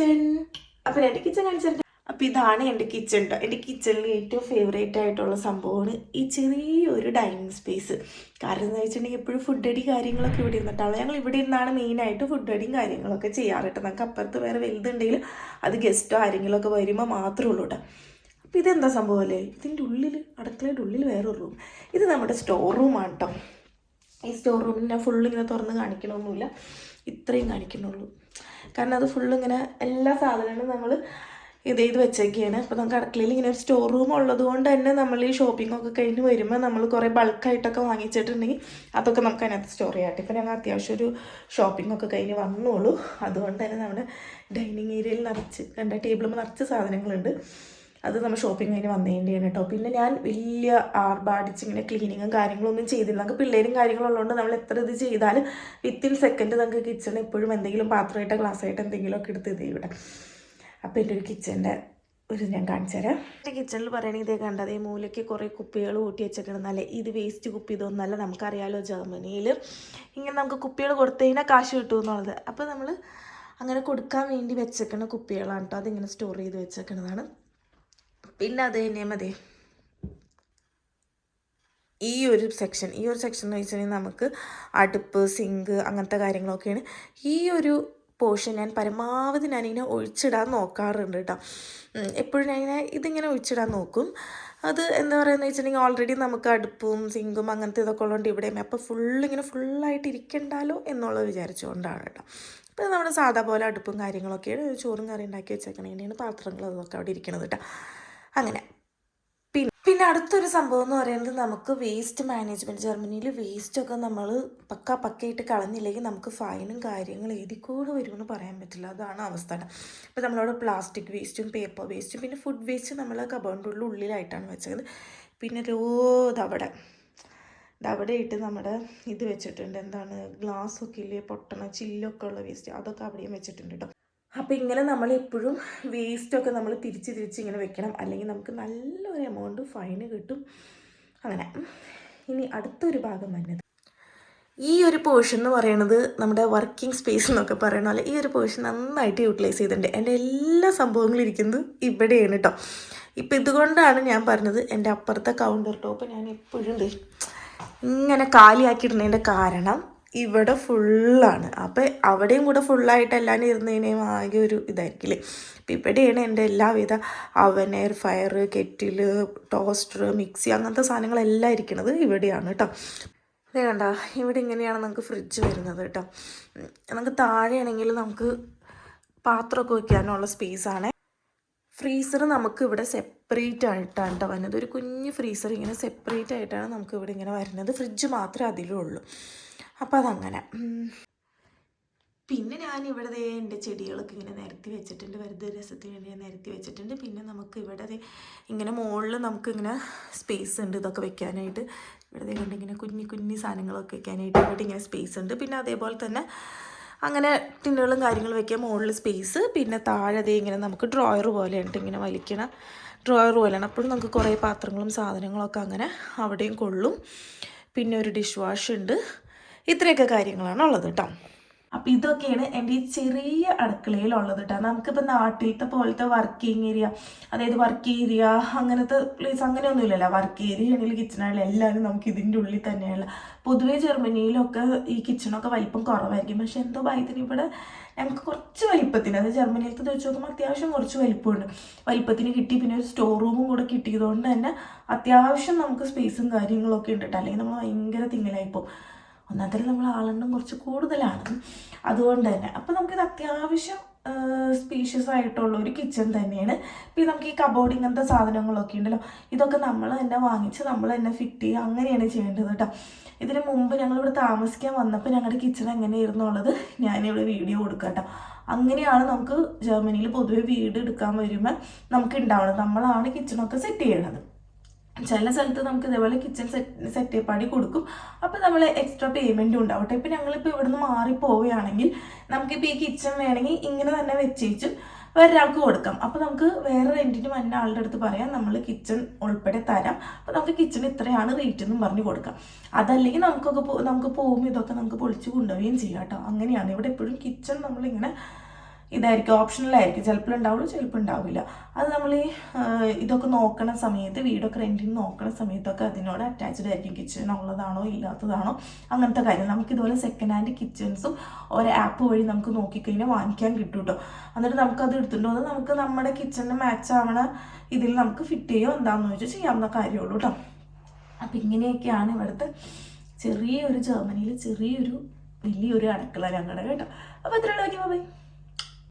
Kitchen. അപ്പോൾ എൻ്റെ kitchen കാണിച്ചിട്ട്, അപ്പോൾ ഇതാണ് എൻ്റെ കിച്ചൺ കേട്ടോ. എൻ്റെ കിച്ചണിൽ ഏറ്റവും ഫേവറേറ്റ് ആയിട്ടുള്ള സംഭവമാണ് ഈ ചെറിയൊരു ഡൈനിങ് സ്പേസ്. കാരണം എന്ന് വെച്ചിട്ടുണ്ടെങ്കിൽ എപ്പോഴും ഫുഡ് അടി കാര്യങ്ങളൊക്കെ ഇവിടെ ഇരുന്നിട്ടാണ്. ഞങ്ങൾ ഇവിടെ ഇരുന്നാണ് മെയിനായിട്ട് ഫുഡ് അടിയും കാര്യങ്ങളൊക്കെ ചെയ്യാറ് കേട്ടോ. നമുക്ക് അപ്പുറത്ത് വേറെ വലുതുണ്ടെങ്കിൽ അത് ഗസ്റ്റോ ആരെങ്കിലും ഒക്കെ വരുമ്പോൾ മാത്രമേ ഉള്ളൂ കേട്ടോ. അപ്പോൾ ഇതെന്താ സംഭവം അല്ലേ, ഇതിൻ്റെ ഉള്ളിൽ, അടുക്കളയുടെ ഉള്ളിൽ വേറൊരു റൂം. ഇത് നമ്മുടെ സ്റ്റോർ റൂമാണ് കേട്ടോ. ഈ സ്റ്റോർ റൂമിൽ ഞാൻ ഫുള്ളിങ്ങനെ തുറന്ന് കാണിക്കണമൊന്നുമില്ല, ഇത്രയും കാണിക്കുന്നുള്ളൂ. കാരണം അത് ഫുള്ളിങ്ങനെ എല്ലാ സാധനങ്ങളും നമ്മൾ ഇത് വെച്ചൊക്കെയാണ്. അപ്പോൾ നമുക്ക് അടുക്കളയിൽ ഇങ്ങനെ ഒരു സ്റ്റോർ റൂം ഉള്ളത് കൊണ്ട് തന്നെ നമ്മൾ ഈ ഷോപ്പിങ്ങൊക്കെ കഴിഞ്ഞ് വരുമ്പോൾ നമ്മൾ കുറേ ബൾക്കായിട്ടൊക്കെ വാങ്ങിച്ചിട്ടുണ്ടെങ്കിൽ അതൊക്കെ നമുക്ക് അതിനകത്ത് സ്റ്റോർ ചെയ്യാം. ഇപ്പോൾ ഞങ്ങൾ അത്യാവശ്യം ഒരു ഷോപ്പിങ്ങൊക്കെ കഴിഞ്ഞ് വന്നോളൂ. അതുകൊണ്ട് തന്നെ നമ്മുടെ ഡൈനിങ് ഏരിയയിൽ നിറച്ച് കണ്ട ടേബിളിൽ നിറച്ച് സാധനങ്ങളുണ്ട്. അത് നമ്മൾ ഷോപ്പിംഗ് കഴിഞ്ഞ് വന്നേണ്ടിയാണ് കേട്ടോ. പിന്നെ ഞാൻ വലിയ ആർഭാടിച്ച് ഇങ്ങനെ ക്ലീനിങ്ങും കാര്യങ്ങളൊന്നും ചെയ്തില്ല. നമുക്ക് പിള്ളേരും കാര്യങ്ങളുള്ളതുകൊണ്ട് നമ്മൾ എത്ര ഇത് ചെയ്താലും വിത്തിൻ സെക്കൻഡ് നമുക്ക് കിച്ചണിൽ എപ്പോഴും എന്തെങ്കിലും പാത്രമായിട്ടോ ഗ്ലാസ്സായിട്ട് എന്തെങ്കിലുമൊക്കെ എടുത്ത് ഇത് ഇവിടെ. അപ്പോൾ എൻ്റെ ഒരു കിച്ചൻ്റെ ഒരു ഞാൻ കാണിച്ചു തരാം. എൻ്റെ കിച്ചണിൽ പറയുകയാണെങ്കിൽ ഇതേ കണ്ടത്, ഈ മൂലയ്ക്ക് കുറേ കുപ്പികൾ കൂട്ടി വെച്ചിട്ടുണ്ടെന്നല്ലേ. ഇത് വേസ്റ്റ് കുപ്പി ഇതൊന്നല്ല. നമുക്കറിയാമല്ലോ ജർമ്മനിയിൽ ഇങ്ങനെ നമുക്ക് കുപ്പികൾ കൊടുത്തു കഴിഞ്ഞാൽ കാശ് കിട്ടുമെന്നുള്ളത്. അപ്പോൾ നമ്മൾ അങ്ങനെ കൊടുക്കാൻ വേണ്ടി വെച്ചേക്കുന്ന കുപ്പികളാണ് കേട്ടോ. അതിങ്ങനെ സ്റ്റോർ ചെയ്ത് വെച്ചേക്കുന്നതാണ്. പിന്നെ അത് തന്നെ മതി ഈ ഒരു സെക്ഷൻ എന്ന് വെച്ചിട്ടുണ്ടെങ്കിൽ നമുക്ക് അടുപ്പ്, സിങ്ക് അങ്ങനത്തെ കാര്യങ്ങളൊക്കെയാണ്. ഈ ഒരു പോർഷൻ ഞാൻ പരമാവധി ഞാനിങ്ങനെ ഒഴിച്ചിടാൻ നോക്കാറുണ്ട് കേട്ടോ. എപ്പോഴും ഞാനിങ്ങനെ ഇതിങ്ങനെ ഒഴിച്ചിടാൻ നോക്കും. അത് എന്താ പറയുകയെന്ന് വെച്ചിട്ടുണ്ടെങ്കിൽ ഓൾറെഡി നമുക്ക് അടുപ്പും സിങ്കും അങ്ങനത്തെ ഇതൊക്കെ ഉള്ളതുകൊണ്ട് ഇവിടെയും അപ്പോൾ ഫുള്ളായിട്ട് ഇരിക്കണ്ടല്ലോ എന്നുള്ളത് വിചാരിച്ചുകൊണ്ടാണ് കേട്ടോ. അപ്പോൾ നമ്മുടെ സാധാ പോലെ അടുപ്പും കാര്യങ്ങളൊക്കെയാണ്. ചോറും കറി ഉണ്ടാക്കി വെച്ചേക്കണേൻ്റെയാണ് പാത്രങ്ങൾ അതൊക്കെ അവിടെ ഇരിക്കണത് കേട്ടോ. അങ്ങനെ പിന്നെ അടുത്തൊരു സംഭവം എന്ന് പറയുന്നത്, നമുക്ക് വേസ്റ്റ് മാനേജ്മെൻറ്റ്. ജർമ്മനിയിൽ വേസ്റ്റൊക്കെ നമ്മൾ പക്കയായിട്ട് കളഞ്ഞില്ലെങ്കിൽ നമുക്ക് ഫൈനും കാര്യങ്ങളും ഏതിക്കൂടെ വരുമെന്ന് പറയാൻ പറ്റില്ല. അതാണ് അവസ്ഥ. അപ്പോൾ നമ്മളവിടെ പ്ലാസ്റ്റിക് വേസ്റ്റും പേപ്പർ വേസ്റ്റും പിന്നെ ഫുഡ് വേസ്റ്റ് നമ്മൾ കബോർഡിൻ്റെ ഉള്ളിലായിട്ടാണ് വെച്ചത്. പിന്നെ അവിടെ ഇട്ട് നമ്മുടെ ഇത് വെച്ചിട്ടുണ്ട്, എന്താണ് ഗ്ലാസ്സൊക്കെ ഇല്ലേ പൊട്ടണ ചില്ലൊക്കെ ഉള്ള വേസ്റ്റ്, അതൊക്കെ അവിടെയും വെച്ചിട്ടുണ്ട് കേട്ടോ. അപ്പോൾ ഇങ്ങനെ നമ്മളെപ്പോഴും വേസ്റ്റൊക്കെ നമ്മൾ തിരിച്ച് ഇങ്ങനെ വെക്കണം, അല്ലെങ്കിൽ നമുക്ക് നല്ലൊരു എമൗണ്ട് ഫൈന് കിട്ടും. അങ്ങനെ ഇനി അടുത്തൊരു ഭാഗം വരുന്നത് ഈ ഒരു പോർഷൻ എന്ന് പറയുന്നത് നമ്മുടെ വർക്കിംഗ് സ്പേസ് എന്നൊക്കെ പറയണ പോലെ ഈ ഒരു പോർഷൻ നന്നായിട്ട് യൂട്ടിലൈസ് ചെയ്തിട്ടുണ്ട്. എൻ്റെ എല്ലാ സംഭവങ്ങളും ഇരിക്കുന്നത് ഇവിടെയാണ് കേട്ടോ. ഇപ്പം ഇതുകൊണ്ടാണ് ഞാൻ പറഞ്ഞത് എൻ്റെ അപ്പുറത്തെ കൗണ്ടർ ടോപ്പ് ഞാൻ എപ്പോഴും ഇങ്ങനെ കാലിയാക്കിയിടുന്നതിൻ്റെ കാരണം ഇവിടെ ഫുള്ളാണ്. അപ്പോൾ അവിടെയും കൂടെ ഫുള്ളായിട്ട് എല്ലാം ഇരുന്നതിനേയും ആകെ ഒരു ഇതായിരിക്കില്ലേ. അപ്പോൾ ഇവിടെയാണ് എൻ്റെ എല്ലാവിധ അവൻ, air fryer, kettle, toaster, mixie അങ്ങനത്തെ സാധനങ്ങളെല്ലാം ഇരിക്കുന്നത് ഇവിടെയാണ് കേട്ടോ. ഇത് കണ്ട, ഇവിടെ ഇങ്ങനെയാണ് നമുക്ക് ഫ്രിഡ്ജ് വരുന്നത് കേട്ടോ. നമുക്ക് താഴെയാണെങ്കിൽ നമുക്ക് പാത്രമൊക്കെ വയ്ക്കാനുള്ള സ്പേസാണ്. ഫ്രീസർ നമുക്ക് ഇവിടെ സെപ്പറേറ്റ് ആയിട്ടാണ് കേട്ടോ വരുന്നത്. ഒരു കുഞ്ഞ് ഫ്രീസർ ഇങ്ങനെ സെപ്പറേറ്റ് ആയിട്ടാണ് നമുക്ക് ഇവിടെ ഇങ്ങനെ വരുന്നത്. ഫ്രിഡ്ജ് മാത്രമേ അതിലും ഉള്ളൂ. അപ്പോൾ അതങ്ങനെ. പിന്നെ ഞാനിവിടെ എൻ്റെ ചെടികളൊക്കെ ഇങ്ങനെ നിരത്തി വെച്ചിട്ടുണ്ട്, വെറുതെ രസത്തിന് വേണ്ടി നിരത്തി വെച്ചിട്ടുണ്ട്. പിന്നെ നമുക്ക് ഇവിടെ ഇങ്ങനെ മുകളിൽ നമുക്കിങ്ങനെ സ്പേസ് ഉണ്ട് ഇതൊക്കെ വെക്കാനായിട്ട്. ഇവിടെ കണ്ടിങ്ങനെ കുഞ്ഞി സാധനങ്ങളൊക്കെ വെക്കാനായിട്ട് ഇവിടെ ഇങ്ങനെ സ്പേസ് ഉണ്ട്. പിന്നെ അതേപോലെ തന്നെ അങ്ങനെ ടിന്നുകളും കാര്യങ്ങളും വെക്കാൻ മുകളിൽ സ്പേസ്. പിന്നെ താഴെ ഇങ്ങനെ നമുക്ക് ഡ്രോയർ പോലെയുണ്ട്, ഇങ്ങനെ വലിക്കണ ഡ്രോയർ പോലെയാണ്. അപ്പോഴും നമുക്ക് കുറേ പാത്രങ്ങളും സാധനങ്ങളൊക്കെ അങ്ങനെ അവിടെയും കൊള്ളും. പിന്നെ ഒരു ഡിഷ് വാഷ് ഉണ്ട്. ഇത്രയൊക്കെ കാര്യങ്ങളാണ് ഉള്ളത് കേട്ടോ. അപ്പോൾ ഇതൊക്കെയാണ് എൻ്റെ ഈ ചെറിയ അടുക്കളയിലുള്ളത് കേട്ടോ. നമുക്കിപ്പോൾ നാട്ടിലത്തെ പോലത്തെ വർക്കിംഗ് ഏരിയ, അതായത് വർക്ക് ഏരിയ അങ്ങനത്തെ പ്ലേസ് അങ്ങനെയൊന്നുമില്ലല്ലോ. വർക്ക് ഏരിയ ആണെങ്കിൽ കിച്ചണായാലും എല്ലാവരും നമുക്ക് ഇതിൻ്റെ ഉള്ളിൽ തന്നെയുള്ള. പൊതുവേ ജർമ്മനിയിലൊക്കെ ഈ കിച്ചണൊക്കെ വലിപ്പം കുറവായിരിക്കും. പക്ഷെ എന്തോ ഭാഗ്യത്തിന് ഇവിടെ ഞങ്ങൾക്ക് കുറച്ച് വലിപ്പത്തിന്, അത് ജർമ്മനിയിലത്തെ വെച്ച് നോക്കുമ്പോൾ അത്യാവശ്യം കുറച്ച് വലിപ്പമുണ്ട്, വലിപ്പത്തിന് കിട്ടി. പിന്നെ ഒരു സ്റ്റോർ റൂമും കൂടെ കിട്ടിയതുകൊണ്ട് തന്നെ അത്യാവശ്യം നമുക്ക് സ്പേസും കാര്യങ്ങളൊക്കെ ഉണ്ട് കേട്ടോ. അല്ലെങ്കിൽ നമ്മൾ ഭയങ്കര തിങ്ങലായിപ്പോൾ. ഒന്നാമത്തെ നമ്മൾ ആളെണ്ണം കുറച്ച് കൂടുതലാണ്, അതുകൊണ്ട് തന്നെ. അപ്പോൾ നമുക്കിത് അത്യാവശ്യം സ്പീഷ്യസ് ആയിട്ടുള്ള ഒരു കിച്ചൺ തന്നെയാണ്. പിന്നെ നമുക്ക് ഈ കബോർഡ് ഇങ്ങനത്തെ സാധനങ്ങളൊക്കെ ഉണ്ടല്ലോ, ഇതൊക്കെ നമ്മൾ തന്നെ വാങ്ങിച്ച് നമ്മൾ തന്നെ ഫിറ്റ് ചെയ്യുക, അങ്ങനെയാണ് ചെയ്യേണ്ടത് കേട്ടോ. ഇതിന് മുമ്പ് ഞങ്ങളിവിടെ താമസിക്കാൻ വന്നപ്പോൾ ഞങ്ങളുടെ കിച്ചൺ എങ്ങനെയായിരുന്നു ഉള്ളത് ഞാനിവിടെ വീഡിയോ കൊടുക്കാം കേട്ടോ. അങ്ങനെയാണ് നമുക്ക് ജർമ്മനിയിൽ പൊതുവെ വീട് എടുക്കാൻ വരുമ്പോൾ നമുക്ക് ഉണ്ടാവുന്നത്. നമ്മളാണ് കിച്ചണൊക്കെ സെറ്റ് ചെയ്യണത്. ചില സ്ഥലത്ത് നമുക്ക് ഇതേപോലെ കിച്ചൺ സെറ്റ് പാടി കൊടുക്കും. അപ്പോൾ നമ്മൾ എക്സ്ട്രാ പേയ്മെൻറ്റും ഉണ്ടാവട്ടെ. ഇപ്പോൾ ഞങ്ങളിപ്പോൾ ഇവിടുന്ന് മാറിപ്പോവുകയാണെങ്കിൽ നമുക്കിപ്പോൾ ഈ കിച്ചൺ വേണമെങ്കിൽ ഇങ്ങനെ തന്നെ വെച്ചേച്ച് വേറൊരാൾക്ക് കൊടുക്കാം. അപ്പോൾ നമുക്ക് വേറെ റെൻറ്റിന് വന്ന ആളുടെ അടുത്ത് പറയാം നമ്മൾ കിച്ചൺ ഉൾപ്പെടെ തരാം, അപ്പോൾ നമുക്ക് കിച്ചൺ ഇത്രയാണ് റേറ്റ് എന്നും പറഞ്ഞു കൊടുക്കാം. അതല്ലെങ്കിൽ നമുക്ക് പോകുമ്പോൾ ഇതൊക്കെ നമുക്ക് പൊളിച്ച് കൊണ്ടുപോവുകയും ചെയ്യാം കേട്ടോ. അങ്ങനെയാണ് ഇവിടെ എപ്പോഴും കിച്ചൺ നമ്മളിങ്ങനെ ഇതായിരിക്കും, ഓപ്ഷണലായിരിക്കും. ചിലപ്പോൾ ഉണ്ടാവുള്ളൂ, ചിലപ്പോൾ ഉണ്ടാവില്ല. അത് നമ്മൾ ഈ ഇതൊക്കെ നോക്കണ സമയത്ത്, വീടൊക്കെ റെൻറ്റിന് നോക്കണ സമയത്തൊക്കെ അതിനോട് അറ്റാച്ച്ഡ് ആയിരിക്കും. കിച്ചൺ ഉള്ളതാണോ ഇല്ലാത്തതാണോ അങ്ങനത്തെ കാര്യം. നമുക്കിതുപോലെ സെക്കൻഡ് ഹാൻഡ് കിച്ചൺസും ഒരു ആപ്പ് വഴി നമുക്ക് നോക്കിക്കഴിഞ്ഞാൽ വാങ്ങിക്കാൻ കിട്ടും കേട്ടോ. എന്നിട്ട് നമുക്കത് എടുത്തിട്ട് വന്ന് നമുക്ക് നമ്മുടെ കിച്ചണിന് മാച്ച് ആവണ ഇതിൽ നമുക്ക് ഫിറ്റ് ചെയ്യുമോ എന്താണെന്ന് വെച്ചാൽ ചെയ്യാവുന്ന കാര്യമുള്ളൂ കേട്ടോ. അപ്പം ഇങ്ങനെയൊക്കെയാണ് ഇവിടുത്തെ ജർമ്മനിയിൽ ചെറിയൊരു വലിയൊരു അടുക്കള ഞങ്ങളുടെ കേട്ടോ. അപ്പോൾ എത്രയുള്ള വയ്ക്കുമ്പോൾ ബൈ.